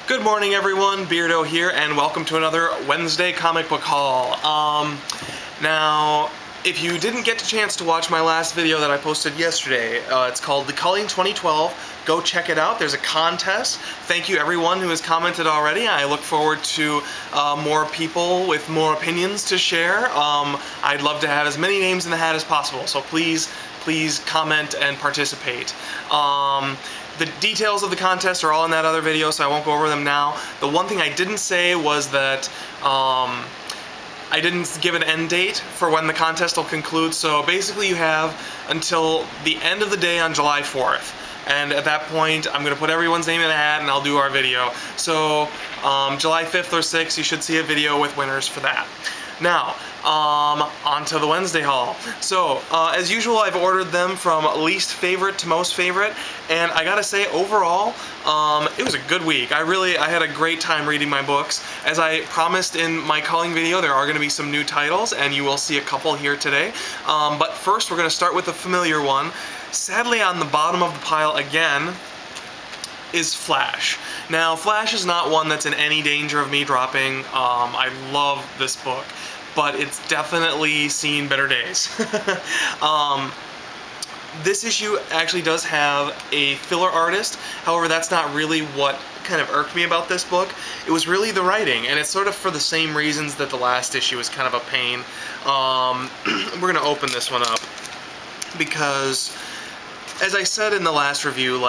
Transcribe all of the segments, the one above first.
Good morning everyone, Beardo here, and welcome to another Wednesday comic book haul. Now, if you didn't get a chance to watch my last video that I posted yesterday, it's called The Culling 2012. Go check it out. There's a contest. Thank you everyone who has commented already. I look forward to more people with more opinions to share. I'd love to have as many names in the hat as possible, so please comment and participate. The details of the contest are all in that other video, so I won't go over them now. The one thing I didn't say was that I didn't give an end date for when the contest will conclude, so basically you have until the end of the day on July 4th. And at that point, I'm going to put everyone's name in the hat and I'll do our video. So July 5th or 6th, you should see a video with winners for that. Now, on to the Wednesday haul. So, as usual, I've ordered them from least favorite to most favorite, and I gotta say, overall, it was a good week. I had a great time reading my books. As I promised in my culling video, there are gonna be some new titles, and you will see a couple here today. But first, we're gonna start with the familiar one. Sadly, on the bottom of the pile again is Flash. Now, Flash is not one that's in any danger of me dropping. I love this book, but it's definitely seen better days. This issue actually does have a filler artist. However, that's not really what kind of irked me about this book. It was really the writing, and it's sort of for the same reasons that the last issue was kind of a pain. We're gonna open this one up because, as I said in the last review,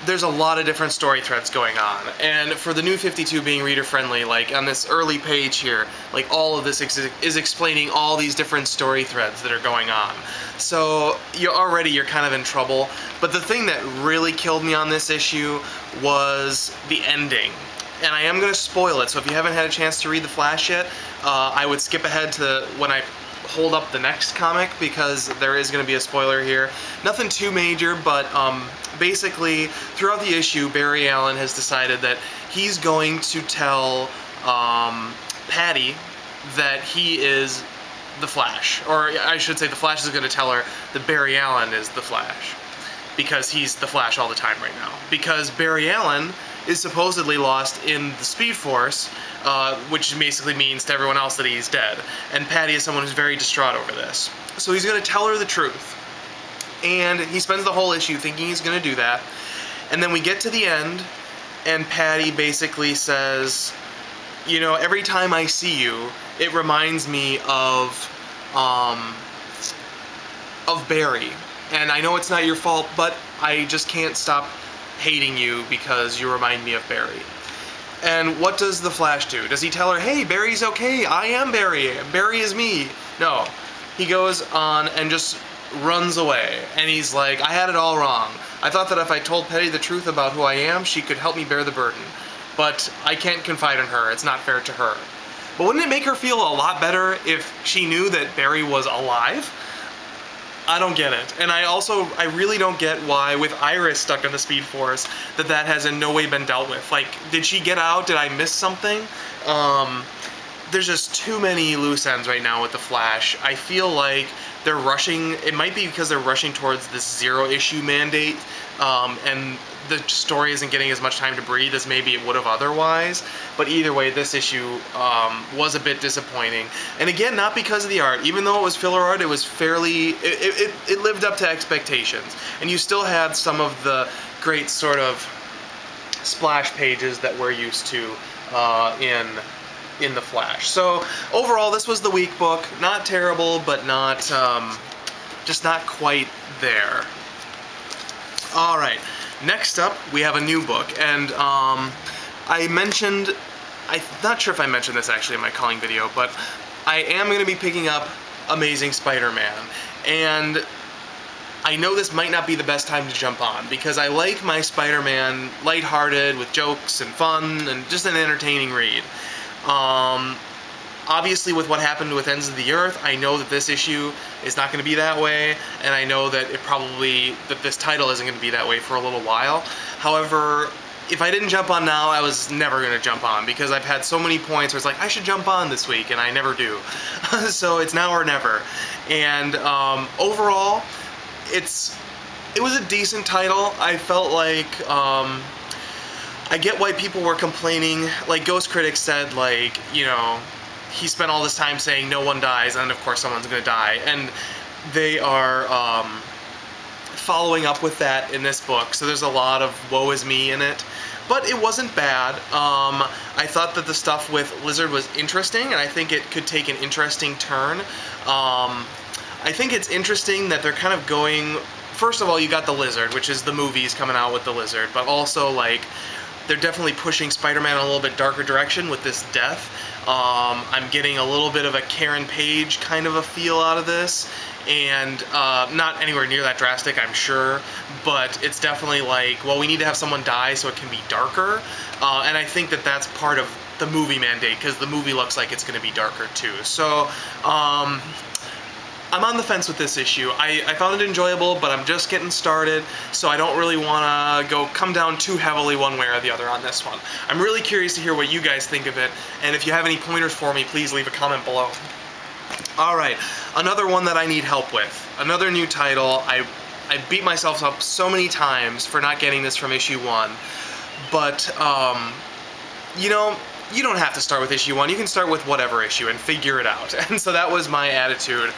there's a lot of different story threads going on, and for the new 52 being reader friendly, on this early page here, all of this is explaining all these different story threads that are going on. So you're kind of in trouble. But the thing that really killed me on this issue was the ending. And I am going to spoil it, so if you haven't had a chance to read The Flash yet, I would skip ahead to when I hold up the next comic, because there is going to be a spoiler here. Nothing too major, but basically throughout the issue, Barry Allen has decided that he's going to tell Patty that he is the Flash. Or I should say the Flash is going to tell her that Barry Allen is the Flash, because he's the Flash all the time right now. Because Barry Allen is supposedly lost in the Speed Force, which basically means to everyone else that he's dead. And Patty is someone who's very distraught over this. So he's going to tell her the truth. And he spends the whole issue thinking he's going to do that. And then we get to the end, and Patty basically says, you know, every time I see you, it reminds me of Barry. And I know it's not your fault, but I just can't stop hating you because you remind me of Barry. And what does the Flash do? Does he tell her, hey, Barry's okay, I am Barry, Barry is me? No. He goes on and just runs away. And he's like, I had it all wrong. I thought that if I told Patty the truth about who I am, she could help me bear the burden. But I can't confide in her, it's not fair to her. But wouldn't it make her feel a lot better if she knew that Barry was alive? I don't get it. And I really don't get why, with Iris stuck in the Speed Force, that has in no way been dealt with. Did she get out? Did I miss something? There's just too many loose ends right now with the Flash. I feel like they're rushing. It might be because they're rushing towards this zero-issue mandate, and the story isn't getting as much time to breathe as maybe it would have otherwise. But either way, this issue was a bit disappointing. And again, not because of the art. Even though it was filler art, it was fairly... It lived up to expectations. And you still had some of the great sort of splash pages that we're used to in The Flash. So overall, this was the week book. Not terrible, but not just not quite there. All right. Next up, we have a new book, and I'm not sure if I mentioned this actually in my culling video, but I am going to be picking up Amazing Spider-Man, and I know this might not be the best time to jump on, because I like my Spider-Man lighthearted, with jokes and fun, and just an entertaining read. Obviously, with what happened with Ends of the Earth, I know that this issue is not going to be that way, and I know that this title isn't going to be that way for a little while. However, if I didn't jump on now, I was never going to jump on, because I've had so many points where it's like, I should jump on this week, and I never do. So it's now or never. And overall, it was a decent title. I felt like I get why people were complaining. Like, Ghost Critics said, like, you know, he spent all this time saying no one dies, and of course someone's gonna die. And they are following up with that in this book, so there's a lot of woe is me in it. But it wasn't bad. I thought that the stuff with Lizard was interesting, and I think it could take an interesting turn. I think it's interesting that they're kind of going... First of all, you got the Lizard, which is the movies coming out with the Lizard, but also, like, they're definitely pushing Spider-Man in a little bit darker direction with this death. I'm getting a little bit of a Karen Page kind of a feel out of this, and not anywhere near that drastic, I'm sure, but it's definitely like, well, we need to have someone die so it can be darker, and I think that that's part of the movie mandate, because the movie looks like it's going to be darker too. So, I'm on the fence with this issue. I found it enjoyable, but I'm just getting started, so I don't really want to come down too heavily one way or the other on this one. I'm really curious to hear what you guys think of it, and if you have any pointers for me, please leave a comment below. Alright, another one that I need help with. Another new title. I beat myself up so many times for not getting this from issue 1, but, you know, you don't have to start with issue 1. You can start with whatever issue and figure it out. And so that was my attitude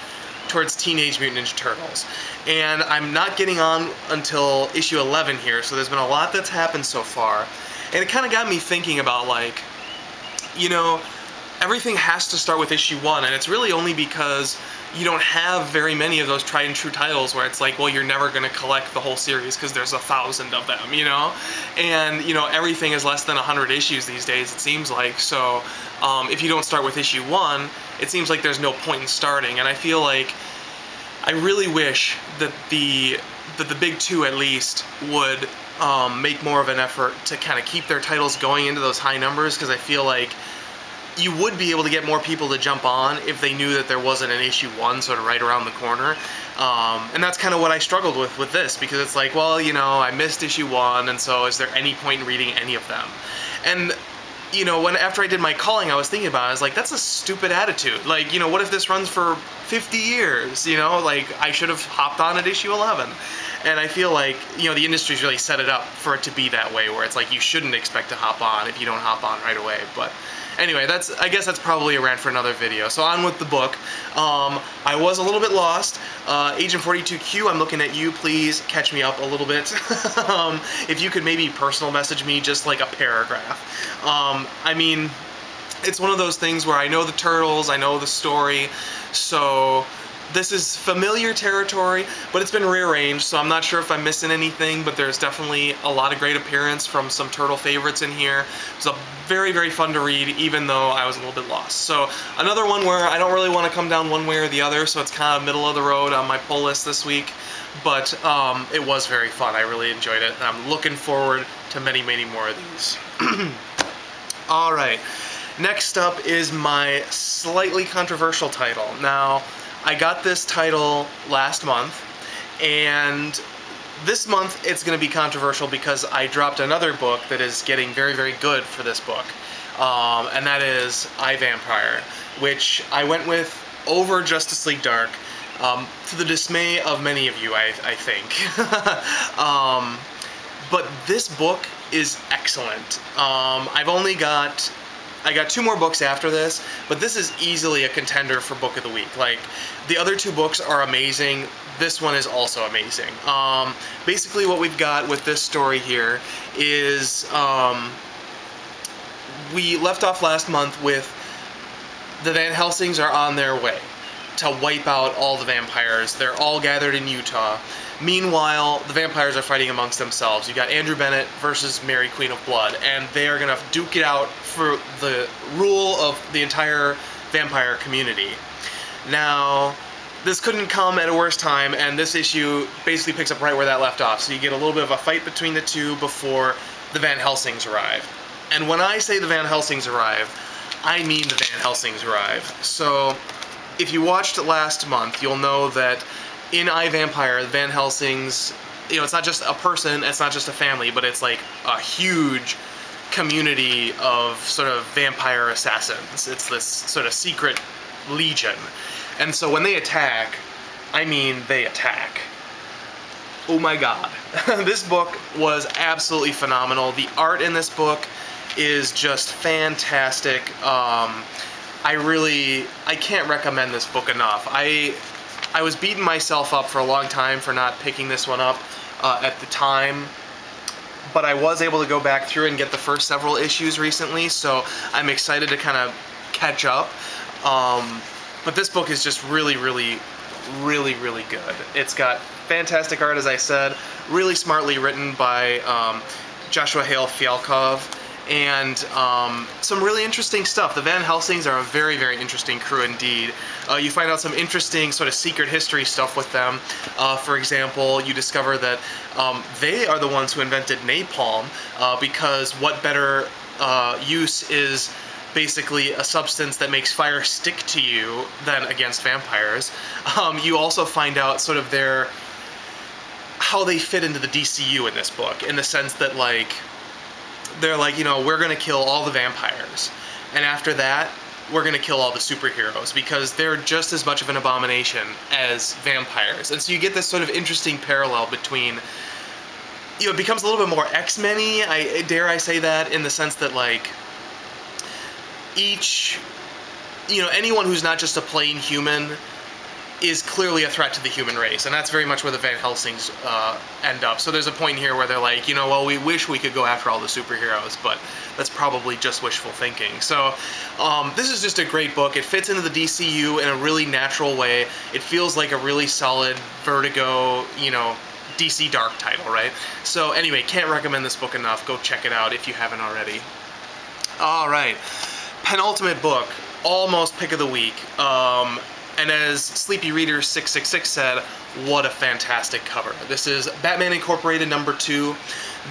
towards Teenage Mutant Ninja Turtles. And I'm not getting on until issue 11 here, so there's been a lot that's happened so far. And it kind of got me thinking about, like, you know, everything has to start with issue 1, and it's really only because you don't have very many of those tried and true titles where it's like, well, you're never going to collect the whole series because there's 1,000 of them, you know? And, you know, everything is less than 100 issues these days, it seems like, so if you don't start with issue 1, it seems like there's no point in starting, and I feel like I really wish that the big two, at least, would make more of an effort to kind of keep their titles going into those high numbers, because I feel like you would be able to get more people to jump on if they knew that there wasn't an issue 1 sort of right around the corner. And that's kind of what I struggled with this, because it's like, well, you know, I missed issue 1, and so is there any point in reading any of them? And, you know, after I did my calling, I was thinking about it, I was like, that's a stupid attitude. Like, you know, what if this runs for 50 years, you know? Like, I should have hopped on at issue 11. And I feel like, you know, the industry's really set it up for it to be that way, where it's like you shouldn't expect to hop on if you don't hop on right away. But anyway, I guess that's probably a rant for another video. So on with the book. I was a little bit lost. Agent 42Q, I'm looking at you. Please catch me up a little bit. If you could maybe personal message me just like a paragraph. I mean, it's one of those things where I know the Turtles, I know the story, so this is familiar territory, but it's been rearranged, so I'm not sure if I'm missing anything, but there's definitely a lot of great appearance from some Turtle favorites in here. It's a very, very fun to read, even though I was a little bit lost. So another one where I don't really want to come down one way or the other, so it's kind of middle of the road on my pull list this week, but it was very fun. I really enjoyed it, and I'm looking forward to many, many more of these. Alright, next up is my slightly controversial title. Now, I got this title last month, and this month it's going to be controversial because I dropped another book that is getting very, very good for this book, and that is I, Vampire, which I went with over Justice League Dark, to the dismay of many of you, I think. But this book is excellent. I got 2 more books after this, but this is easily a contender for Book of the Week. Like, the other 2 books are amazing. This one is also amazing. Basically what we've got with this story here is, we left off last month with the Van Helsings are on their way to wipe out all the vampires. They're all gathered in Utah. Meanwhile, the vampires are fighting amongst themselves. You got Andrew Bennett versus Mary Queen of Blood, and they are going to duke it out for the rule of the entire vampire community. Now, this couldn't come at a worse time, and this issue basically picks up right where that left off. So you get a little bit of a fight between the two before the Van Helsings arrive. And when I say the Van Helsings arrive, I mean the Van Helsings arrive. So, if you watched last month, you'll know that in I, Vampire, the Van Helsings, you know, it's not just a person, it's not just a family, but it's like a huge community of sort of vampire assassins. It's this sort of secret legion. And so when they attack, I mean they attack. Oh my god. This book was absolutely phenomenal. The art in this book is just fantastic. I can't recommend this book enough. I was beating myself up for a long time for not picking this one up at the time, but I was able to go back through and get the first several issues recently, so I'm excited to kind of catch up. But this book is just really good. It's got fantastic art, as I said, really smartly written by Joshua Hale Fialkov, and some really interesting stuff. The Van Helsings are a very interesting crew indeed. You find out some interesting sort of secret history stuff with them. For example, you discover that they are the ones who invented napalm, because what better use is basically a substance that makes fire stick to you than against vampires. You also find out sort of how they fit into the DCU in this book, in the sense that, like, they're like, you know, we're gonna kill all the vampires, and after that we're gonna kill all the superheroes, because they're just as much of an abomination as vampires. And so you get this sort of interesting parallel between, you know, it becomes a little bit more X-Men-y, dare I say that, in the sense that, like, anyone who's not just a plain human is clearly a threat to the human race, and that's very much where the Van Helsings end up. So there's a point here where they're like, you know, well, we wish we could go after all the superheroes, but that's probably just wishful thinking. So this is just a great book. It fits into the DCU in a really natural way. It feels like a really solid Vertigo, you know, DC Dark title, right? So anyway, can't recommend this book enough. Go check it out if you haven't already. All right, penultimate book, almost pick of the week. And as Sleepy Reader 666 said, what a fantastic cover. This is Batman Incorporated #2.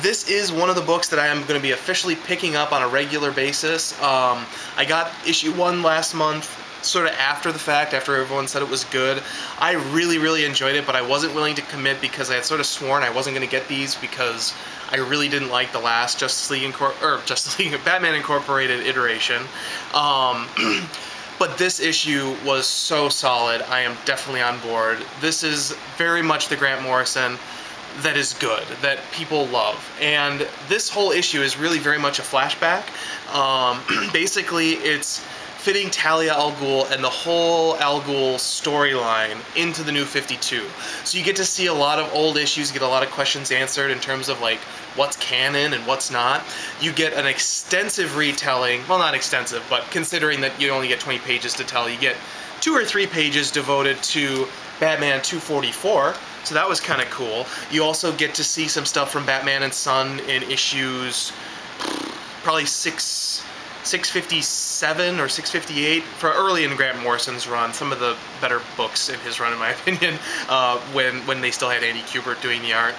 This is one of the books that I am going to be officially picking up on a regular basis. I got issue 1 last month, sort of after the fact, after everyone said it was good. I really enjoyed it, but I wasn't willing to commit because I had sort of sworn I wasn't going to get these because I really didn't like the last Batman Incorporated iteration. But this issue was so solid. I am definitely on board. This is very much the Grant Morrison that is good, that people love. And this whole issue is really very much a flashback. Basically, it's fitting Talia al Ghul and the whole Al Ghul storyline into the New 52. So you get to see a lot of old issues, you get a lot of questions answered in terms of, like, what's canon and what's not. You get an extensive retelling, well, not extensive, but considering that you only get 20 pages to tell, you get 2 or 3 pages devoted to Batman 244, so that was kind of cool. You also get to see some stuff from Batman and Son in issues probably 657 or 658, for early in Grant Morrison's run, some of the better books in his run, in my opinion, when they still had Andy Kubert doing the art.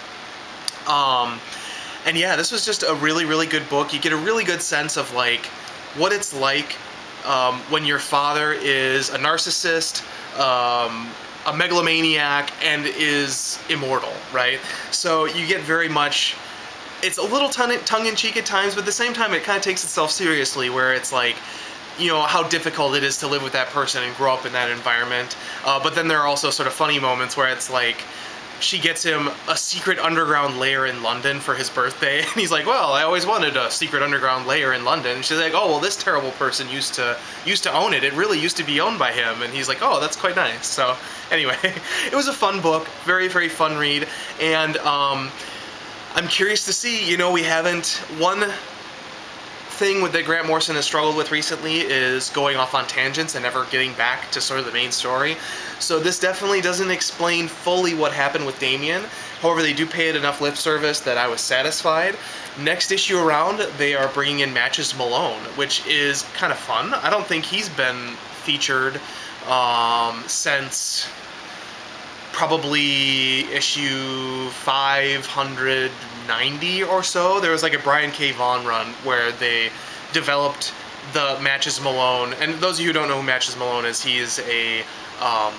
And yeah, this was just a really good book. You get a really good sense of, like, what it's like when your father is a narcissist, a megalomaniac, and is immortal, right? So you get very much, it's a little tongue-in-cheek at times, but at the same time it kind of takes itself seriously, where it's like, you know, how difficult it is to live with that person and grow up in that environment. But then there are also sort of funny moments where it's like, she gets him a secret underground lair in London for his birthday, and he's like, well, I always wanted a secret underground lair in London. And she's like, oh, well, this terrible person used to own it. It really used to be owned by him. And he's like, oh, that's quite nice. So anyway, it was a fun book, very fun read, and I'm curious to see, you know, one thing that Grant Morrison has struggled with recently is going off on tangents and never getting back to sort of the main story. So this definitely doesn't explain fully what happened with Damian. However, they do pay it enough lip service that I was satisfied. Next issue around, they are bringing in Matches Malone, which is kind of fun. I don't think he's been featured since probably issue 590 or so. There was like a Brian K. Vaughan run where they developed the Matches Malone, and those of you who don't know who Matches Malone is, he is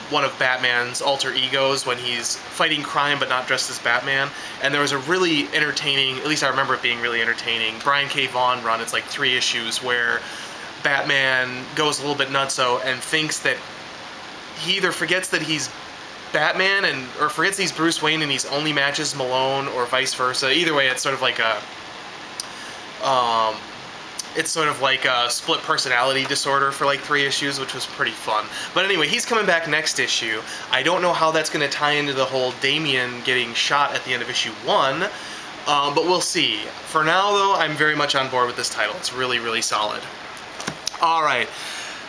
one of Batman's alter egos when he's fighting crime but not dressed as Batman. And there was a really entertaining, at least I remember it being really entertaining, Brian K. Vaughan run. It's like 3 issues where Batman goes a little bit nutso and thinks that he either forgets that he's Batman or forgets he's Bruce Wayne and he's only matches Malone or vice versa. Either way, it's sort of like a split personality disorder for like 3 issues, which was pretty fun. But anyway, he's coming back next issue. I don't know how that's going to tie into the whole Damian getting shot at the end of issue 1, but we'll see. For now, though, I'm very much on board with this title. It's really, really solid. Alright,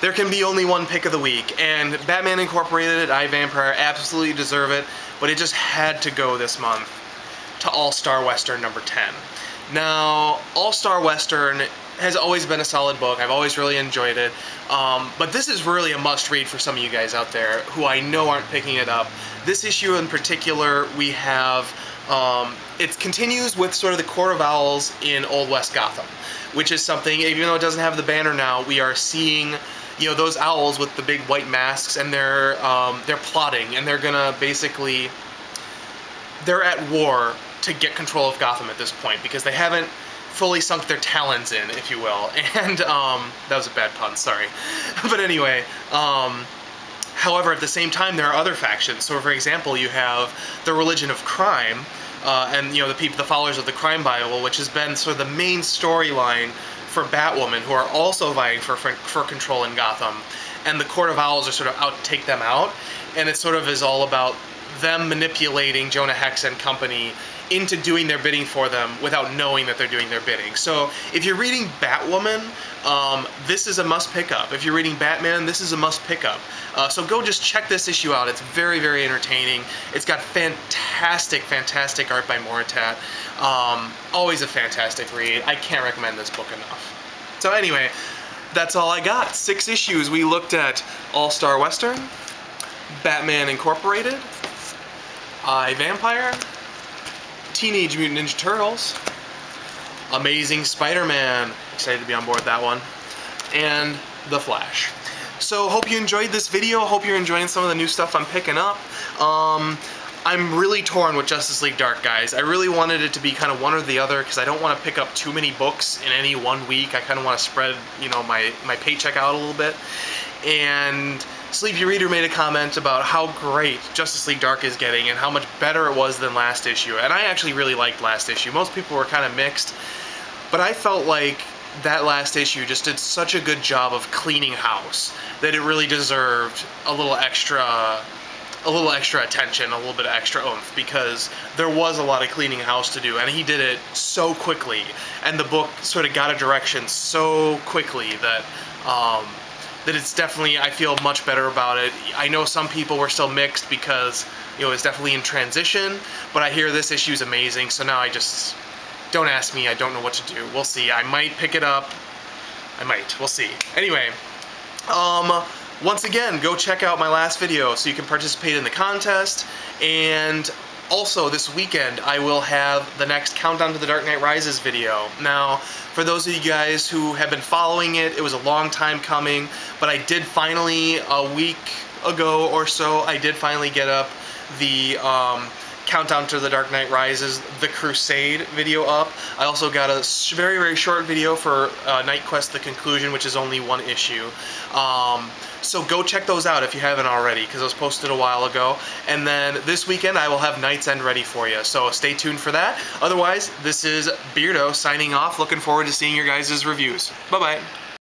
there can be only one pick of the week, and Batman Incorporated, I, Vampire, absolutely deserve it, but it just had to go this month to All-Star Western number 10. Now, All-Star Western has always been a solid book. I've always really enjoyed it. But this is really a must-read for some of you guys out there who I know aren't picking it up. This issue in particular, we have... it continues with sort of the Court of Owls in Old West Gotham, which is something, even though it doesn't have the banner now, we are seeing, you know, those owls with the big white masks, and they're plotting, and they're gonna basically... They're at war to get control of Gotham at this point, because they haven't fully sunk their talons in, if you will. And, that was a bad pun, sorry. But anyway, however, at the same time, there are other factions. So, for example, you have the Religion of Crime, and, you know, the followers of the Crime Bible, which has been sort of the main storyline for Batwoman, who are also vying for control in Gotham. And the Court of Owls are sort of out to take them out, and it sort of is all about them manipulating Jonah Hex and company into doing their bidding for them without knowing that they're doing their bidding. So if you're reading Batwoman, this is a must pick up. If you're reading Batman, this is a must pick up. So go just check this issue out. It's very, very entertaining. It's got fantastic, fantastic art by Moritat. Always a fantastic read. I can't recommend this book enough. So anyway, that's all I got. 6 issues. We looked at All-Star Western, Batman Incorporated, I, Vampire, Teenage Mutant Ninja Turtles, Amazing Spider-Man, excited to be on board with that one, and The Flash. So hope you enjoyed this video, hope you're enjoying some of the new stuff I'm picking up. I'm really torn with Justice League Dark, guys. I really wanted it to be kind of one or the other because I don't want to pick up too many books in any one week. I kind of want to spread, you know, my paycheck out a little bit. And Sleepy Reader made a comment about how great Justice League Dark is getting and how much better it was than last issue. And I actually really liked last issue. Most people were kind of mixed, but I felt like that last issue just did such a good job of cleaning house that it really deserved a little extra attention, a little bit of extra oomph, because there was a lot of cleaning house to do, and he did it so quickly, and the book sort of got a direction so quickly that that it's definitely, I feel much better about it. I know some people were still mixed because, you know, it's definitely in transition, but I hear this issue's amazing, so now I just, don't ask me, I don't know what to do. We'll see. I might pick it up. I might. We'll see. Anyway, once again, go check out my last video so you can participate in the contest, and also this weekend I will have the next Countdown to the Dark Knight Rises video. Now, for those of you guys who have been following it, it was a long time coming, but I did finally, a week ago or so, I did finally get up the Countdown to the Dark Knight Rises, The Crusade video up. I also got a very, very short video for Night Quest The Conclusion, which is only 1 issue. So go check those out if you haven't already, because those posted a while ago. And then this weekend I will have Night's End ready for you, so stay tuned for that. Otherwise, this is Beardo signing off. Looking forward to seeing your guys' reviews. Bye-bye.